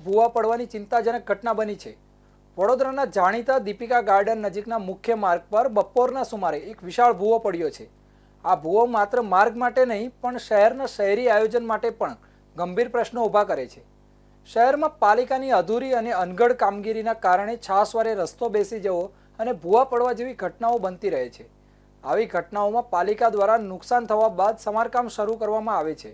ભૂવા પડવાની ચિંતાજનક ઘટના બની છે। વડોદરાના જાણીતા દીપિકા ગાર્ડન નજીકના મુખ્ય માર્ગ પર બપોરના સુમારે એક વિશાળ ભૂવો પડ્યો છે। આ ભૂવો માત્ર માર્ગ માટે નહીં પણ શહેરના શહેરી આયોજન માટે પણ ગંભીર પ્રશ્નો ઊભા કરે છે। શહેરમાં પાલિકાની અધૂરી અને અનગઢ કામગીરીના કારણે છાસવારે રસ્તો બેસી જવો અને ભૂવા પડવા જેવી ઘટનાઓ બનતી રહે છે। આવી ઘટનાઓમાં પાલિકા દ્વારા નુકસાન થવા બાદ સમારકામ શરૂ કરવામાં આવે છે।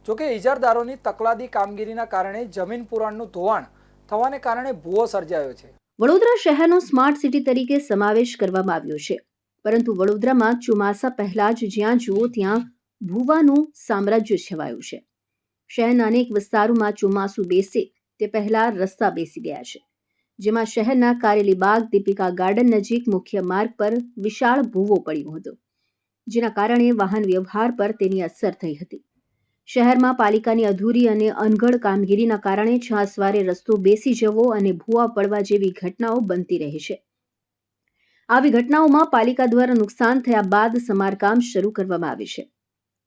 જોકે ઇજારદારોની તકલાદી કામગીરીના કારણે જમીન પુરાણનું ધોવાણ થવાને કારણે ભૂવો સર્જાયો છે। વડોદરા શહેરનો સ્માર્ટ સિટી તરીકે સમાવેશ કરવામાં આવ્યો છે, પરંતુ વડોદરામાં ચોમાસા પહેલા જ જ્યાં જુઓ ત્યાં ભૂવાનું સામ્રાજ્ય છવાયું છે। શહેરના અનેક વિસ્તારોમાં ચોમાસું બેસે તે પહેલા રસ્તા બેસી ગયા છે, જેમાં શહેરના કારેલીબાગ દીપિકા ગાર્ડન નજીક મુખ્ય માર્ગ પર વિશાળ ભૂવો પડ્યો હતો, જેના કારણે વાહન વ્યવહાર પર તેની અસર થઈ હતી। શહેરમાં પાલિકાની અધૂરી અને અનગઢ કામગીરીના કારણે છાસવારે રસ્તો બેસી જવો અને ભૂવા પડવા જેવી ઘટનાઓ બનતી રહે છે। આવી ઘટનાઓમાં પાલિકા દ્વારા નુકસાન થયા બાદ સમારકામ શરૂ કરવામાં આવે છે।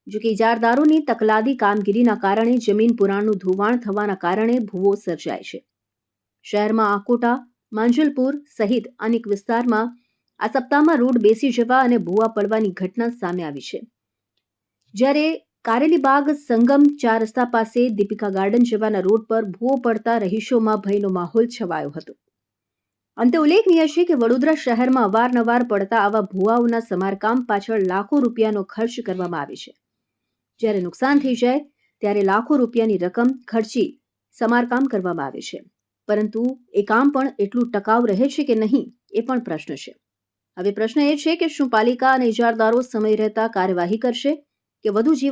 જોકે ઇજારદારોની તકલાદી કામગીરીના કારણે જમીન પુરાણનું ધોવાણ થવાના કારણે ભૂવો સર્જાય છે। શહેરમાં આકોટા, માંજલપુર સહિત અનેક વિસ્તારમાં આ સપ્તાહમાં રોડ બેસી જવા અને ભૂવા પડવાની ઘટના સામે આવી છે। જ્યારે કારેલીબાગ સંગમ 4 રસ્તા પાસે દીપિકા ગાર્ડન જવાના રોડ પર ભૂવો પડતા રહીશોમાં ભયનો માહોલ છવાયો હતો। અંતે ઉલ્લેખનીય છે કે વડોદરા શહેરમાં અવારનવાર પડતા આવા ભૂવાઓના સમારકામ પાછળ લાખો રૂપિયાનો ખર્ચ કરવામાં આવે છે। જ્યારે નુકસાન થઈ જાય ત્યારે લાખો રૂપિયાની રકમ ખર્ચી સમારકામ કરવામાં આવે છે, પરંતુ એ કામ પણ એટલું ટકાઉ રહે છે કે નહીં એ પણ પ્રશ્ન છે। હવે પ્રશ્ન એ છે કે શું પાલિકા અને ઇજારદારો સમય રહેતા કાર્યવાહી કરશે કે વધુ જીવ